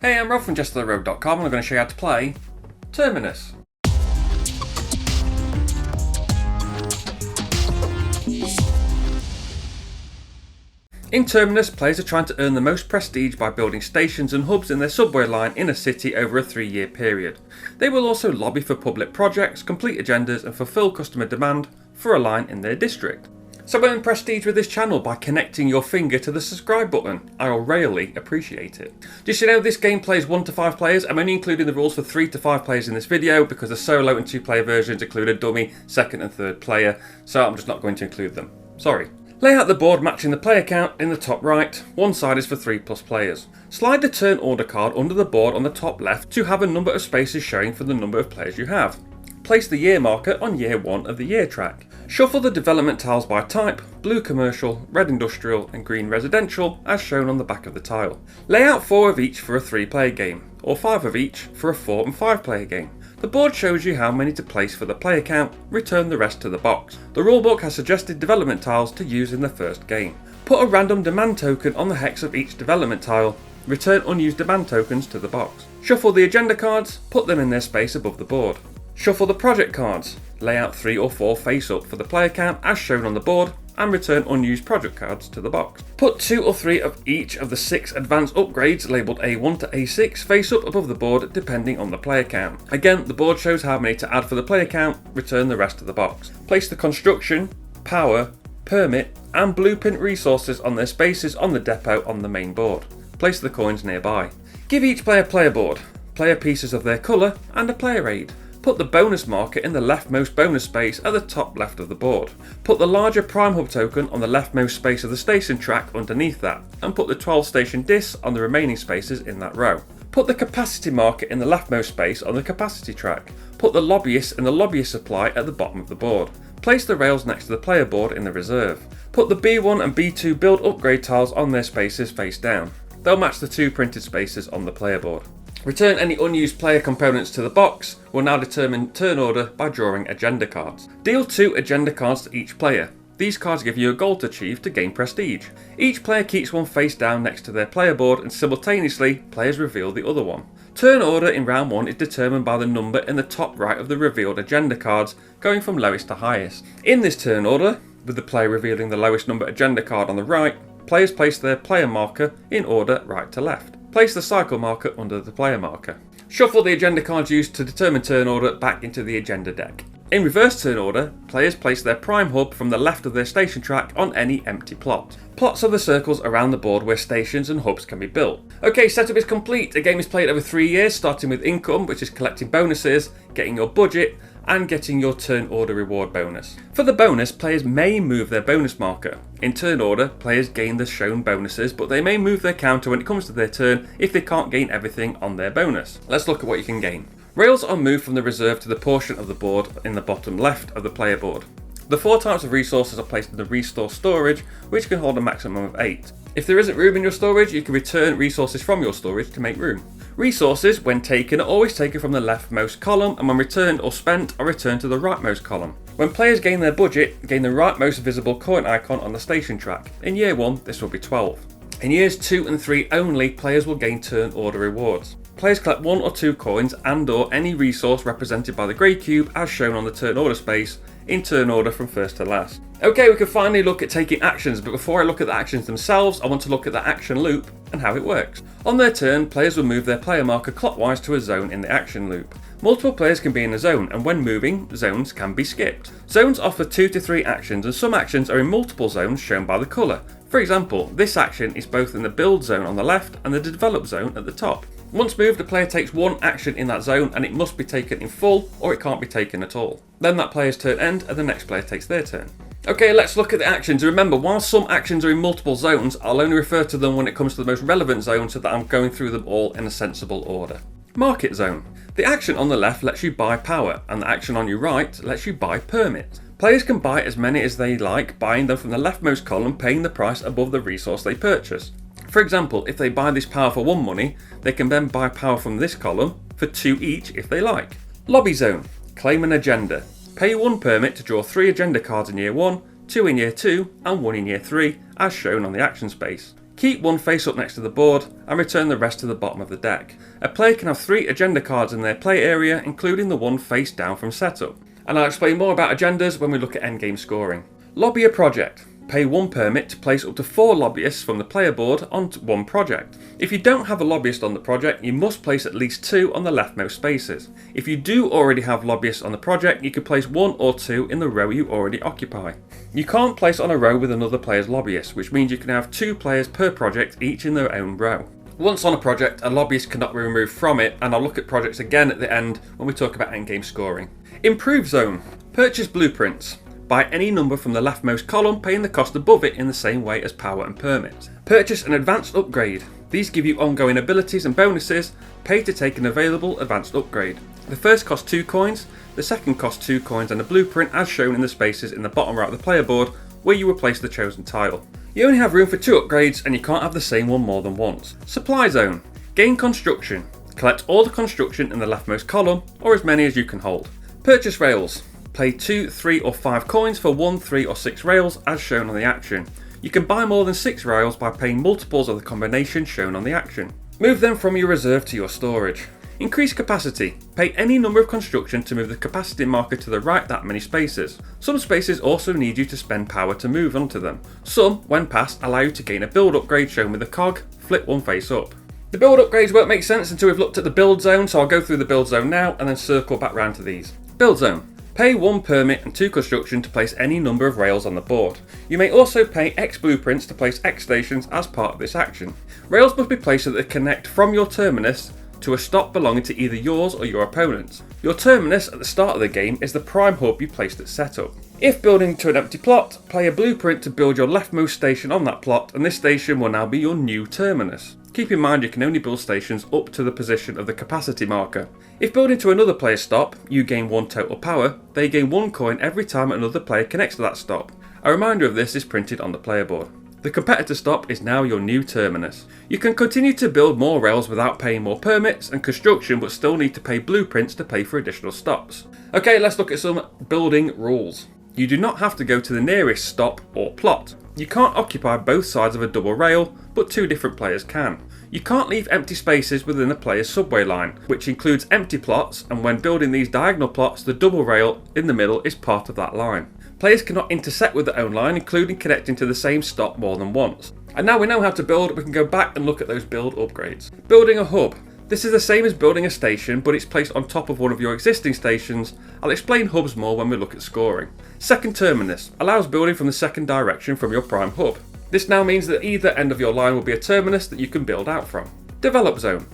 Hey, I'm Rob from JestaThaRogue.com and I'm going to show you how to play Terminus. In Terminus, players are trying to earn the most prestige by building stations and hubs in their subway line in a city over a 3-year period. They will also lobby for public projects, complete agendas and fulfill customer demand for a line in their district. So earn prestige with this channel by connecting your finger to the subscribe button. I'll really appreciate it. Just so you know, this game plays 1 to 5 players. I'm only including the rules for 3 to 5 players in this video because the solo and 2-player versions include a dummy 2nd and 3rd player, so I'm just not going to include them. Sorry. Lay out the board matching the player count in the top right. One side is for 3+ players. Slide the turn order card under the board on the top left to have a number of spaces showing for the number of players you have. Place the year marker on year 1 of the year track. Shuffle the development tiles by type, blue commercial, red industrial and green residential as shown on the back of the tile. Lay out 4 of each for a 3-player game, or 5 of each for a 4 and 5-player game. The board shows you how many to place for the player count, return the rest to the box. The rulebook has suggested development tiles to use in the first game. Put a random demand token on the hex of each development tile, return unused demand tokens to the box. Shuffle the agenda cards, put them in their space above the board. Shuffle the project cards, lay out 3 or 4 face up for the player count as shown on the board and return unused project cards to the box. Put 2 or 3 of each of the 6 advanced upgrades labelled A1 to A6 face up above the board depending on the player count. Again, the board shows how many to add for the player count, return the rest to the box. Place the construction, power, permit and blueprint resources on their spaces on the depot on the main board. Place the coins nearby. Give each player player board, player pieces of their colour and a player aid. Put the bonus marker in the leftmost bonus space at the top left of the board. Put the larger prime hub token on the leftmost space of the station track underneath that, and put the 12 station discs on the remaining spaces in that row. Put the capacity marker in the leftmost space on the capacity track. Put the lobbyist and the lobbyist supply at the bottom of the board. Place the rails next to the player board in the reserve. Put the B1 and B2 build upgrade tiles on their spaces face down. They'll match the 2 printed spaces on the player board. Return any unused player components to the box. We'll now determine turn order by drawing agenda cards. Deal 2 agenda cards to each player. These cards give you a goal to achieve to gain prestige. Each player keeps one face down next to their player board and simultaneously players reveal the other one. Turn order in round 1 is determined by the number in the top right of the revealed agenda cards, going from lowest to highest. In this turn order, with the player revealing the lowest number agenda card on the right, players place their player marker in order right to left. Place the cycle marker under the player marker. Shuffle the agenda cards used to determine turn order back into the agenda deck. In reverse turn order, players place their prime hub from the left of their station track on any empty plot. Plots are the circles around the board where stations and hubs can be built. Okay, setup is complete. The game is played over 3 years, starting with income, which is collecting bonuses, getting your budget, and getting your turn order reward bonus. For the bonus, players may move their bonus marker. In turn order, players gain the shown bonuses, but they may move their counter when it comes to their turn if they can't gain everything on their bonus. Let's look at what you can gain. Rails are moved from the reserve to the portion of the board in the bottom left of the player board. The 4 types of resources are placed in the restore storage, which can hold a maximum of 8. If there isn't room in your storage, you can return resources from your storage to make room. Resources, when taken, are always taken from the leftmost column, and when returned or spent, are returned to the rightmost column. When players gain their budget, gain the rightmost visible coin icon on the station track. In year 1, this will be 12. In years 2 and 3 only, players will gain turn order rewards. Players collect 1 or 2 coins and/or any resource represented by the grey cube as shown on the turn order space, in turn order from first to last. Okay, we can finally look at taking actions, but before I look at the actions themselves, I want to look at the action loop and how it works. On their turn, players will move their player marker clockwise to a zone in the action loop. Multiple players can be in a zone, and when moving, zones can be skipped. Zones offer 2 to 3 actions, and some actions are in multiple zones shown by the colour. For example, this action is both in the build zone on the left and the develop zone at the top. Once moved, the player takes 1 action in that zone and it must be taken in full or it can't be taken at all. Then that player's turn ends and the next player takes their turn. Okay, let's look at the actions. Remember, while some actions are in multiple zones, I'll only refer to them when it comes to the most relevant zone so that I'm going through them all in a sensible order. Market zone. The action on the left lets you buy power and the action on your right lets you buy permit. Players can buy as many as they like, buying them from the leftmost column, paying the price above the resource they purchase. For example, if they buy this power for 1 money, they can then buy power from this column for 2 each if they like. Lobby zone. Claim an agenda. Pay 1 permit to draw 3 agenda cards in year 1, 2 in year 2 and 1 in year 3 as shown on the action space. Keep one face up next to the board and return the rest to the bottom of the deck. A player can have 3 agenda cards in their play area, including the one face down from setup. And I'll explain more about agendas when we look at endgame scoring. Lobby a project. Pay 1 permit to place up to 4 lobbyists from the player board on one project. If you don't have a lobbyist on the project, you must place at least 2 on the leftmost spaces. If you do already have lobbyists on the project, you can place 1 or 2 in the row you already occupy. You can't place on a row with another player's lobbyist, which means you can have 2 players per project, each in their own row. Once on a project, a lobbyist cannot be removed from it, and I'll look at projects again at the end when we talk about endgame scoring. Improve zone. Purchase blueprints. Buy any number from the leftmost column, paying the cost above it in the same way as power and permits. Purchase an advanced upgrade. These give you ongoing abilities and bonuses. Pay to take an available advanced upgrade. The first costs 2 coins, the second costs 2 coins and a blueprint as shown in the spaces in the bottom right of the player board where you will place the chosen tile. You only have room for 2 upgrades and you can't have the same one more than once. Supply zone. Gain construction. Collect all the construction in the leftmost column, or as many as you can hold. Purchase rails. Pay 2, 3 or 5 coins for 1, 3 or 6 rails as shown on the action. You can buy more than 6 rails by paying multiples of the combination shown on the action. Move them from your reserve to your storage. Increase capacity. Pay any number of construction to move the capacity marker to the right that many spaces. Some spaces also need you to spend power to move onto them. Some, when passed, allow you to gain a build upgrade shown with a cog, flip one face up. The build upgrades won't make sense until we've looked at the build zone, so I'll go through the build zone now and then circle back round to these. Build zone. Pay 1 permit and 2 construction to place any number of rails on the board. You may also pay X blueprints to place X stations as part of this action. Rails must be placed so that they connect from your terminus to a stop belonging to either yours or your opponent's. Your terminus at the start of the game is the prime hub you placed at setup. If building to an empty plot, play a blueprint to build your leftmost station on that plot, and this station will now be your new terminus. Keep in mind you can only build stations up to the position of the capacity marker. If building to another player's stop, you gain 1 total power, they gain 1 coin every time another player connects to that stop. A reminder of this is printed on the player board. The competitor stop is now your new terminus. You can continue to build more rails without paying more permits and construction, but still need to pay blueprints to pay for additional stops. Okay, let's look at some building rules. You do not have to go to the nearest stop or plot. You can't occupy both sides of a double rail, but 2 different players can. You can't leave empty spaces within a player's subway line, which includes empty plots, and when building these diagonal plots, the double rail in the middle is part of that line. Players cannot intersect with their own line, including connecting to the same stop more than once. And now we know how to build, we can go back and look at those build upgrades. Building a hub. This is the same as building a station, but it's placed on top of one of your existing stations. I'll explain hubs more when we look at scoring. Second terminus allows building from the second direction from your prime hub. This now means that either end of your line will be a terminus that you can build out from. Develop zone.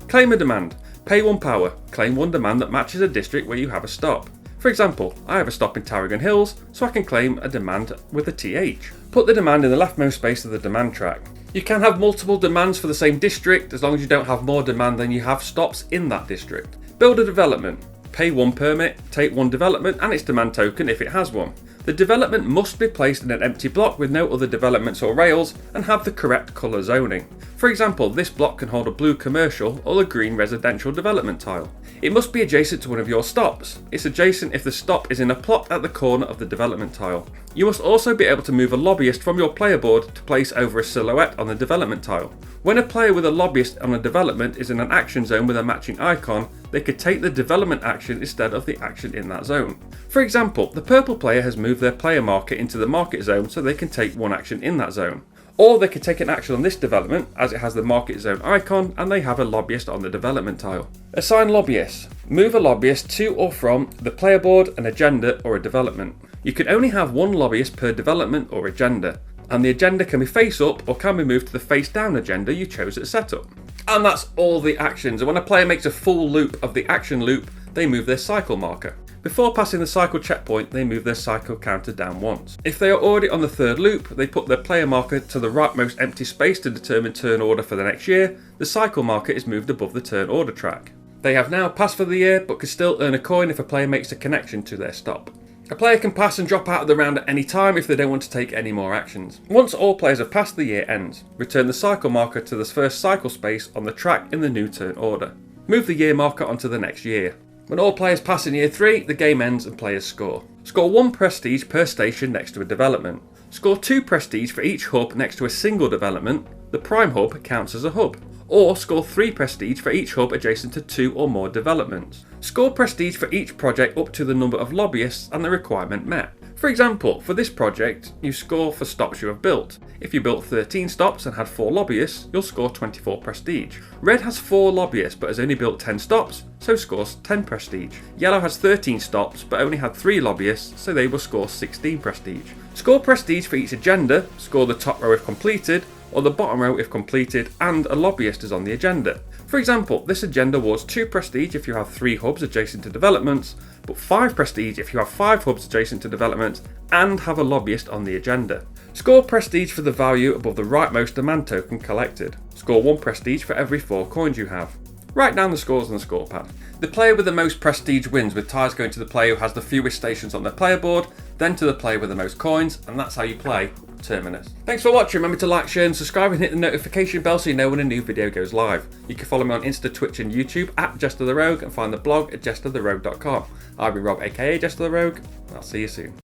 Claim a demand. Pay 1 power. Claim 1 demand that matches a district where you have a stop. For example, I have a stop in ThaRogue Hills, so I can claim a demand with a TH. Put the demand in the leftmost space of the demand track. You can have multiple demands for the same district as long as you don't have more demand than you have stops in that district. Build a development. Pay 1 permit, take 1 development and its demand token if it has one. The development must be placed in an empty block with no other developments or rails and have the correct colour zoning. For example, this block can hold a blue commercial or a green residential development tile. It must be adjacent to one of your stops. It's adjacent if the stop is in a plot at the corner of the development tile. You must also be able to move a lobbyist from your player board to place over a silhouette on the development tile. When a player with a lobbyist on a development is in an action zone with a matching icon, they could take the development action instead of the action in that zone. For example, the purple player has moved their player marker into the market zone so they can take 1 action in that zone. Or they could take an action on this development as it has the market zone icon and they have a lobbyist on the development tile. Assign lobbyists. Move a lobbyist to or from the player board, an agenda or a development. You can only have 1 lobbyist per development or agenda, and the agenda can be face up or can be moved to the face down agenda you chose at setup. And that's all the actions, and when a player makes a full loop of the action loop, they move their cycle marker. Before passing the cycle checkpoint, they move their cycle counter down once. If they are already on the 3rd loop, they put their player marker to the rightmost empty space to determine turn order for the next year. The cycle marker is moved above the turn order track. They have now passed for the year, but can still earn a coin if a player makes a connection to their stop. A player can pass and drop out of the round at any time if they don't want to take any more actions. Once all players have passed, the year ends. Return the cycle marker to the first cycle space on the track in the new turn order. Move the year marker onto the next year. When all players pass in year 3, the game ends and players score. Score 1 prestige per station next to a development. Score 2 prestige for each hub next to a single development. the prime hub counts as a hub. Or score 3 prestige for each hub adjacent to 2 or more developments. Score prestige for each project up to the number of lobbyists and the requirement met. For example, for this project, you score for stops you have built. If you built 13 stops and had 4 lobbyists, you'll score 24 prestige. Red has 4 lobbyists but has only built 10 stops, so scores 10 prestige. Yellow has 13 stops but only had 3 lobbyists, so they will score 16 prestige. Score prestige for each agenda, score the top row if completed, or the bottom row if completed and a lobbyist is on the agenda. For example, this agenda awards 2 prestige if you have 3 hubs adjacent to developments, but 5 prestige if you have 5 hubs adjacent to developments and have a lobbyist on the agenda. Score prestige for the value above the rightmost demand token collected. Score 1 prestige for every 4 coins you have. Write down the scores on the score pad. The player with the most prestige wins, with ties going to the player who has the fewest stations on their player board, then to the player with the most coins, and that's how you play Terminus. Thanks for watching. Remember to like, share and subscribe and hit the notification bell so you know when a new video goes live. You can follow me on Insta, Twitch and YouTube at JestaThaRogue and find the blog at JestaThaRogue.com. I've been Rob aka JestaThaRogue, and I'll see you soon.